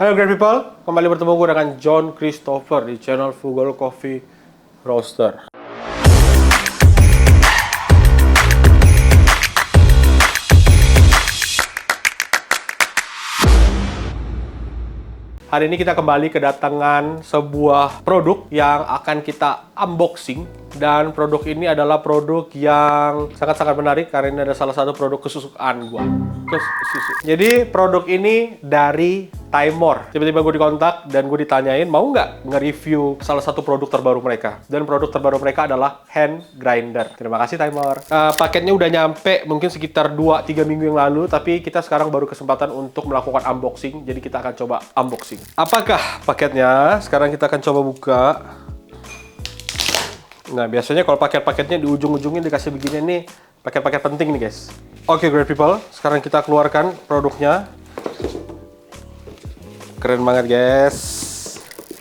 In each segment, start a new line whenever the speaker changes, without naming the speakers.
Halo great people, kembali bertemu gue dengan John Christopher di channel Frugal Coffee Roaster. Hari ini kita kembali kedatangan sebuah produk yang akan kita unboxing. Dan produk ini adalah produk yang sangat-sangat menarik karena ini ada salah satu produk kesukaan gue. Jadi produk ini dari Timor. Tiba-tiba gue dikontak dan gue ditanyain mau nggak nge-review salah satu produk terbaru mereka. Dan produk terbaru mereka adalah hand grinder. Terima kasih Timor. Paketnya udah nyampe mungkin sekitar 2-3 minggu yang lalu. Tapi kita sekarang baru kesempatan untuk melakukan unboxing. Jadi kita akan coba unboxing. Apakah paketnya? Sekarang kita akan coba buka. Nah, biasanya kalau paket-paketnya di ujung-ujungnya dikasih begini nih, paket-paket penting nih guys. Oke, great people, sekarang kita keluarkan produknya. Keren banget guys.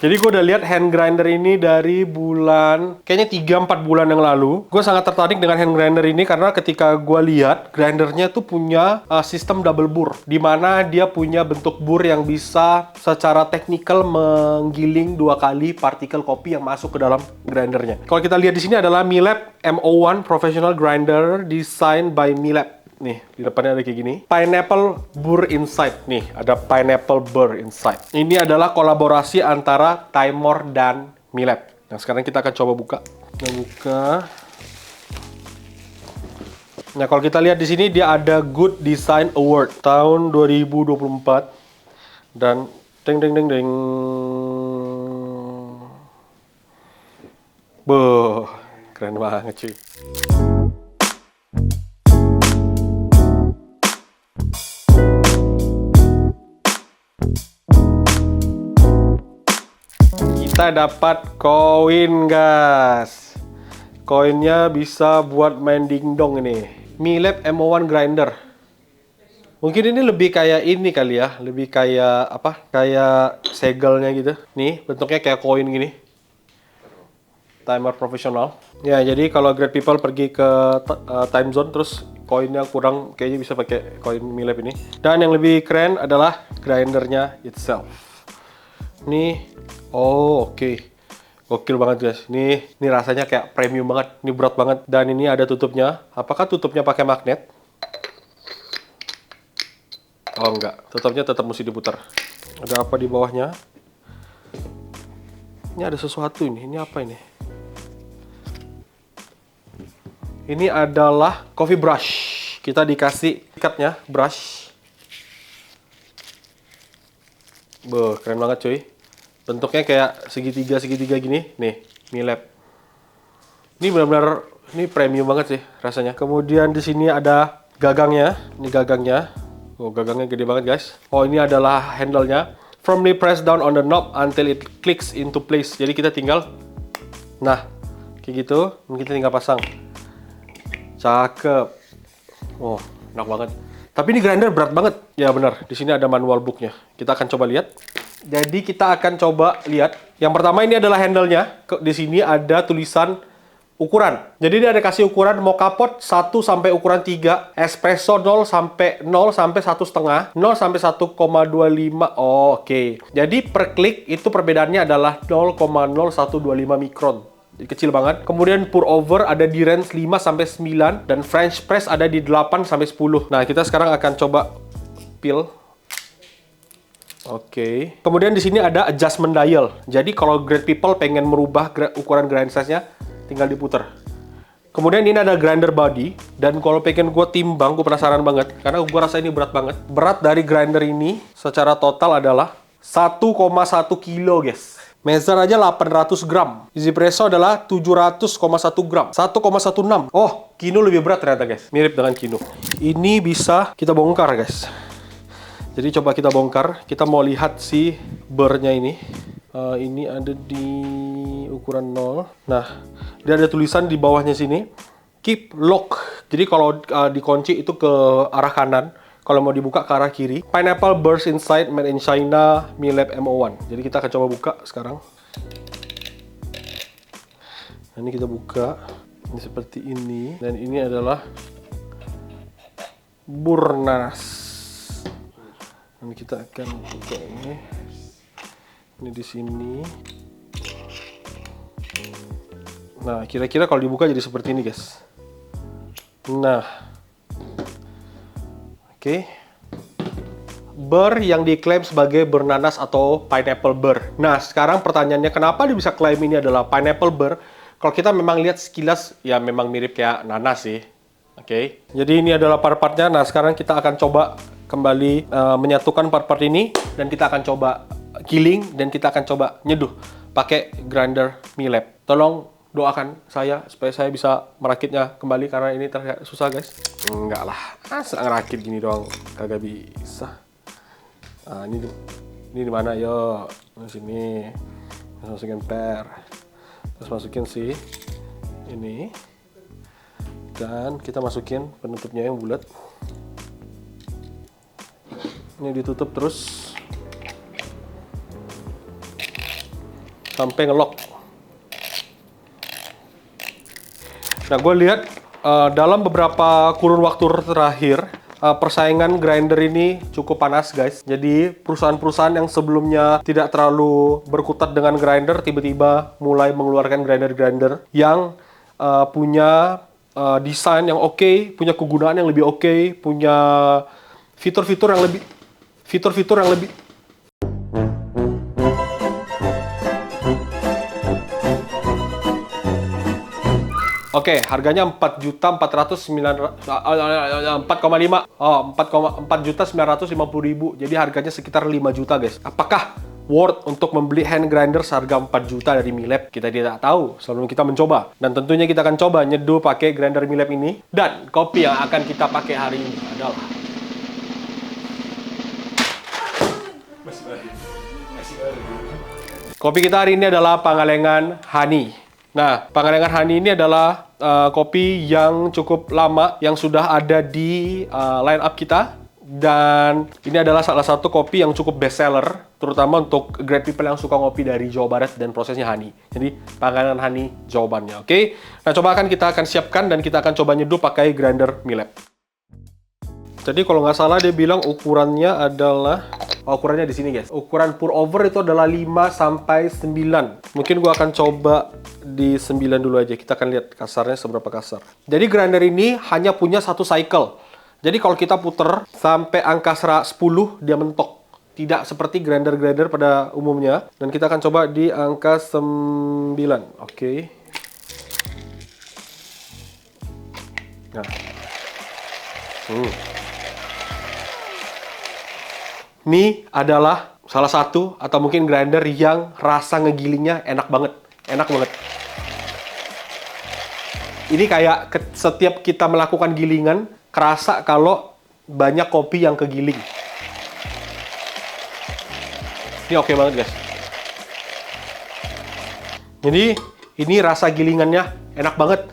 Jadi gue udah lihat hand grinder ini dari bulan, kayaknya 3-4 bulan yang lalu. Gue sangat tertarik dengan hand grinder ini karena ketika gue lihat, grindernya tuh punya sistem double bur. Dimana dia punya bentuk bur yang bisa secara teknikal menggiling 2 kali partikel kopi yang masuk ke dalam grindernya. Kalau kita lihat di sini adalah Miele MO1 Professional Grinder Designed by Miele. Nih, di depannya ada kayak gini. Pineapple Burr Inside. Nih, ada Pineapple Burr Inside. Ini adalah kolaborasi antara Timor dan Miele. Nah, sekarang kita akan coba buka. Kita buka. Nah, kalau kita lihat di sini dia ada Good Design Award tahun 2024. Dan ding ding ding ding. Boh, keren banget cuy. Kita dapat koin guys. Koinnya bisa buat main dingdong ini. Miele MO1 grinder. Mungkin ini lebih kayak ini kali ya, lebih kayak apa? Kayak segelnya gitu. Nih, bentuknya kayak koin gini. Timer profesional. Ya, jadi kalau great people pergi ke time zone terus koinnya kurang, kayaknya bisa pakai koin Miele ini. Dan yang lebih keren adalah grindernya itself. Nih, oh oke. Gokil banget guys. Ini rasanya kayak premium banget. Ini berat banget. Dan ini ada tutupnya. Apakah tutupnya pakai magnet? Oh enggak. Tutupnya tetap mesti diputar. Ada apa di bawahnya? Ini ada sesuatu ini. Ini apa ini? Ini adalah coffee brush. Kita dikasih ikatnya, brush. Beuh, keren banget cuy. Bentuknya kayak segitiga gini. Nih, Miele. Ini benar-benar ini premium banget sih rasanya. Kemudian di sini ada gagangnya. Ini gagangnya. Oh, gagangnya gede banget guys. Oh, ini adalah handle-nya. Firmly press down on the knob until it clicks into place. Jadi kita tinggal, nah, kayak gitu. Kita tinggal pasang. Cakep. Oh, enak banget. Tapi ini grinder berat banget. Ya benar, di sini ada manual booknya. Kita akan coba lihat. Jadi kita akan coba lihat. Yang pertama ini adalah handle-nya. Di sini ada tulisan ukuran. Jadi dia ada kasih ukuran mocha pot 1 sampai ukuran 3, espresso 0 sampai 1,5, 0 sampai 1,25. Oh, oke. Jadi per klik itu perbedaannya adalah 0,0125 mikron. Jadi kecil banget. Kemudian pour over ada di range 5 sampai 9 dan French press ada di 8 sampai 10. Nah, kita sekarang akan coba peel. Oke. Kemudian di sini ada adjustment dial. Jadi kalau great people pengen merubah ukuran grind size-nya, tinggal diputar. Kemudian ini ada grinder body. Dan kalau pengen gue timbang, gue penasaran banget. Karena gue rasa ini berat banget. Berat dari grinder ini secara total adalah 1,1 kilo guys. Measure aja 800 gram. Espresso adalah 700,1 gram. 1,16. Oh, Kino lebih berat ternyata guys. Mirip dengan Kino. Ini bisa kita bongkar guys. Jadi coba kita bongkar. Kita mau lihat si burnya ini. Ini ada di ukuran 0. Nah, dia ada tulisan di bawahnya sini. Keep lock. Jadi kalau dikunci itu ke arah kanan. Kalau mau dibuka ke arah kiri. Pineapple Burr Inside Made in China Miele MO1. Jadi kita akan coba buka sekarang. Nah, ini kita buka. Ini seperti ini. Dan ini adalah burr nanas. Dan kita akan buka ini. Ini di sini. Nah, kira-kira kalau dibuka jadi seperti ini, guys. Nah. Oke. Burr yang diklaim sebagai burr nanas atau pineapple burr. Nah, sekarang pertanyaannya kenapa dia bisa klaim ini adalah pineapple burr? Kalau kita memang lihat sekilas, ya memang mirip kayak nanas sih. Oke. Jadi ini adalah part-partnya. Nah, sekarang kita akan coba kembali menyatukan part-part ini. Dan kita akan coba giling. Dan kita akan coba nyeduh pakai grinder Miele. Tolong doakan saya supaya saya bisa merakitnya kembali karena ini terlihat susah, guys. Enggak lah, asal ngerakit gini doang kagak bisa. Nah, ini di mana? Yo, di sini. Masukin per. Terus masukin si ini. Dan kita masukin penutupnya yang bulat. Ini ditutup terus sampai ngelok. Nah, gue lihat dalam beberapa kurun waktu terakhir, persaingan grinder ini cukup panas, guys. Jadi, perusahaan-perusahaan yang sebelumnya tidak terlalu berkutat dengan grinder, tiba-tiba mulai mengeluarkan grinder-grinder yang punya desain yang oke, punya kegunaan yang lebih oke, punya fitur-fitur yang lebih Oke, harganya 4.409.4,5. Oh, 4.950.000. Jadi harganya sekitar 5 juta, guys. Apakah worth untuk membeli hand grinder seharga 4 juta dari Miele? Kita tidak tahu sebelum kita mencoba. Dan tentunya kita akan coba nyeduh pakai grinder Miele ini. Dan kopi yang akan kita pakai hari ini adalah kopi kita hari ini adalah Pangalengan Honey. Nah, Pangalengan Honey ini adalah kopi yang cukup lama yang sudah ada di line up kita, dan ini adalah salah satu kopi yang cukup best seller terutama untuk great people yang suka ngopi dari Jawa Barat dan prosesnya honey. Jadi Pangalengan Honey jawabannya, oke? Nah, kita akan siapkan dan kita akan coba nyeduh pakai grinder Miele. Jadi kalau nggak salah dia bilang ukurannya adalah ukurannya di sini, guys. Ukuran pour over itu adalah 5 sampai 9. Mungkin gua akan coba di 9 dulu aja. Kita akan lihat kasarnya seberapa kasar. Jadi grinder ini hanya punya satu cycle. Jadi kalau kita puter sampai angka 10 dia mentok. Tidak seperti grinder-grinder pada umumnya. Dan kita akan coba di angka 9. Oke. Nah. Ini adalah salah satu atau mungkin grinder yang rasa ngegilingnya enak banget. Enak banget. Ini kayak setiap kita melakukan gilingan, kerasa kalau banyak kopi yang kegiling. Ini oke banget, guys. Jadi, ini rasa gilingannya enak banget.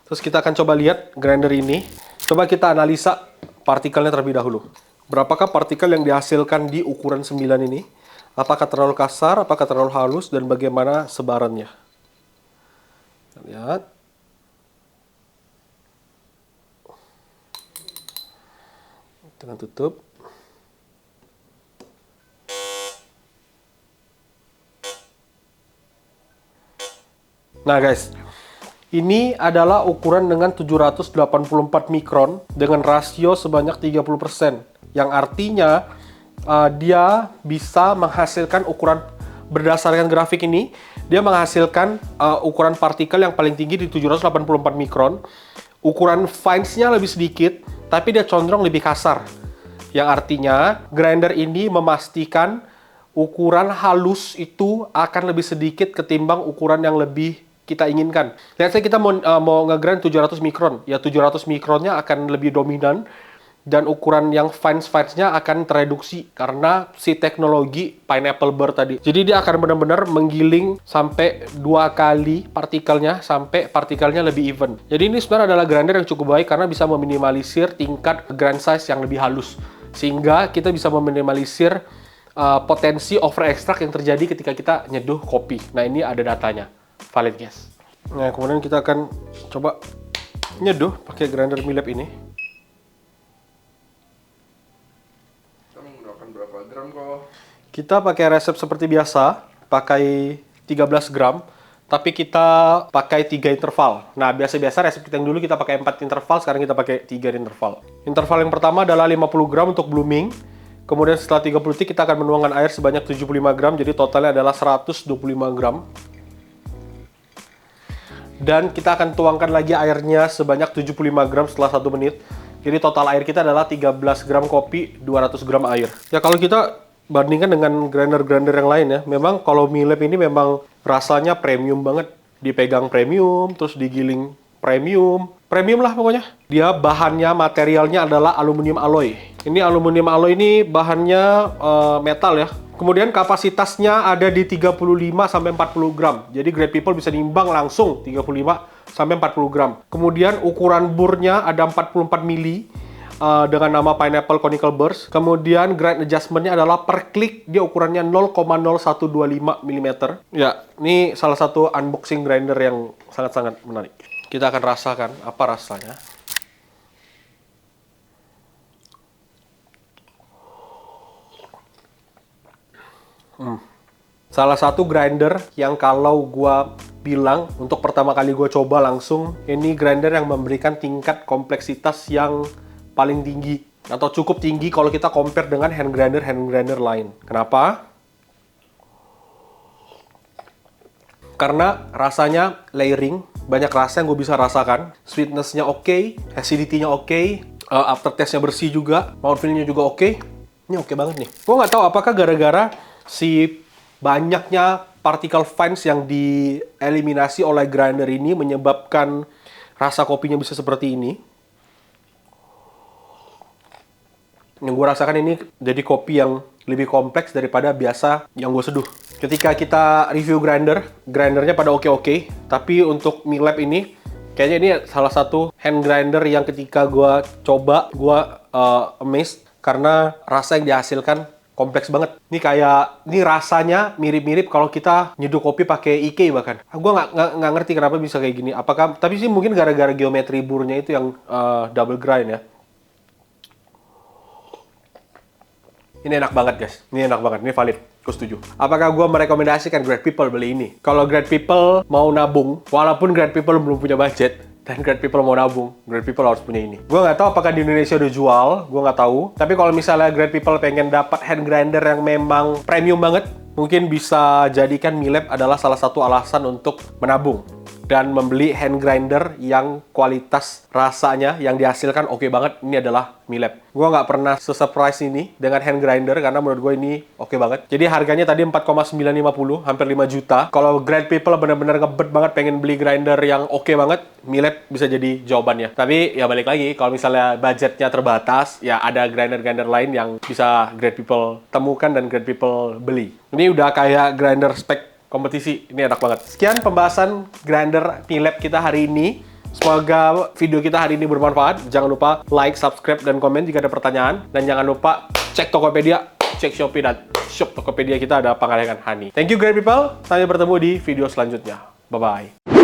Terus kita akan coba lihat grinder ini. Coba kita analisa partikelnya terlebih dahulu. Berapakah partikel yang dihasilkan di ukuran 9 ini? Apakah terlalu kasar, apakah terlalu halus, dan bagaimana sebarannya? Kita lihat. Dengan tutup. Nah, guys. Ini adalah ukuran dengan 784 mikron dengan rasio sebanyak 30%. Yang artinya dia bisa menghasilkan ukuran berdasarkan grafik ini, dia menghasilkan ukuran partikel yang paling tinggi di 784 mikron. Ukuran fines-nya lebih sedikit, tapi dia condong lebih kasar. Yang artinya grinder ini memastikan ukuran halus itu akan lebih sedikit ketimbang ukuran yang lebih kita inginkan. Lihat saya kita mau nge-grind 700 mikron. Ya 700 mikronnya akan lebih dominan dan ukuran yang fines-nya akan tereduksi karena si teknologi pineapple burr tadi. Jadi dia akan benar-benar menggiling sampai 2 kali partikelnya sampai partikelnya lebih even. Jadi ini sebenarnya adalah grinder yang cukup baik karena bisa meminimalisir tingkat grind size yang lebih halus. Sehingga kita bisa meminimalisir potensi over extract yang terjadi ketika kita nyeduh kopi. Nah, ini ada datanya. Valid, guys. Nah, kemudian kita akan coba nyeduh pakai grinder Miele ini.
Kita menggunakan berapa gram kok?
Kita pakai resep seperti biasa, pakai 13 gram, tapi kita pakai 3 interval. Nah, biasa-biasa resep kita yang dulu kita pakai 4 interval, sekarang kita pakai 3 interval. Interval yang pertama adalah 50 gram untuk blooming. Kemudian setelah 30 detik kita akan menuangkan air sebanyak 75 gram, jadi totalnya adalah 125 gram. Dan kita akan tuangkan lagi airnya sebanyak 75 gram setelah 1 menit. Jadi total air kita adalah 13 gram kopi, 200 gram air. Ya kalau kita bandingkan dengan grinder-grinder yang lain ya, memang kalau mie lab ini memang rasanya premium banget. Dipegang premium, terus digiling premium. Premium lah pokoknya. Dia bahannya, materialnya adalah aluminium alloy. Ini aluminium alloy ini bahannya metal ya. Kemudian kapasitasnya ada di 35 sampai 40 gram. Jadi Great People bisa nimbang langsung 35 sampai 40 gram. Kemudian ukuran burnya ada 44 mili dengan nama Pineapple Conical Burst. Kemudian grind adjustment-nya adalah per klik dia ukurannya 0,0125 mm. Ya, ini salah satu unboxing grinder yang sangat-sangat menarik. Kita akan rasakan apa rasanya. Salah satu grinder yang kalau gua bilang untuk pertama kali gua coba langsung, ini grinder yang memberikan tingkat kompleksitas yang paling tinggi atau cukup tinggi kalau kita compare dengan hand grinder lain. Kenapa? Karena rasanya layering, banyak rasa yang gue bisa rasakan. Sweetness-nya oke, acidity-nya oke, aftertaste-nya bersih juga, mouthfeel-nya juga oke. Ini oke banget nih. Gue nggak tahu apakah gara-gara si banyaknya particle fines yang dieliminasi oleh grinder ini menyebabkan rasa kopinya bisa seperti ini. Yang gue rasakan ini jadi kopi yang lebih kompleks daripada biasa yang gue seduh. Ketika kita review grindernya pada oke-oke, tapi untuk mie lab ini, kayaknya ini salah satu hand grinder yang ketika gue coba, gue amazed karena rasa yang dihasilkan kompleks banget. Ini rasanya mirip-mirip kalau kita nyeduh kopi pakai IK bahkan. Gue nggak ngerti kenapa bisa kayak gini. Apakah? Tapi sih mungkin gara-gara geometri burnya itu yang double grind ya. Ini enak banget guys, ini enak banget, ini valid, gue setuju. Apakah gue merekomendasikan Great People beli ini? Kalau Great People mau nabung, walaupun Great People belum punya budget, dan Great People mau nabung, Great People harus punya ini. Gue nggak tahu apakah di Indonesia udah jual, gue nggak tahu. Tapi kalau misalnya Great People pengen dapat hand grinder yang memang premium banget, mungkin bisa jadikan mie lab adalah salah satu alasan untuk menabung. Dan membeli hand grinder yang kualitas rasanya yang dihasilkan oke banget, ini adalah mie lab. Gue nggak pernah se-surprise ini dengan hand grinder karena menurut gue ini oke banget. Jadi harganya tadi 4,950, hampir 5 juta. Kalau Great People bener-bener ngebet banget pengen beli grinder yang oke banget, mie lab bisa jadi jawabannya. Tapi ya balik lagi, kalau misalnya budgetnya terbatas, ya ada grinder-grinder lain yang bisa Great People temukan dan Great People beli. Ini udah kayak grinder spek kompetisi, ini enak banget. Sekian pembahasan grinder mie lab kita hari ini. Semoga video kita hari ini bermanfaat. Jangan lupa like, subscribe, dan komen jika ada pertanyaan. Dan jangan lupa cek Tokopedia, cek Shopee, dan shop Tokopedia kita ada pengalihan Honey. Thank you Great People. Sampai bertemu di video selanjutnya. Bye-bye.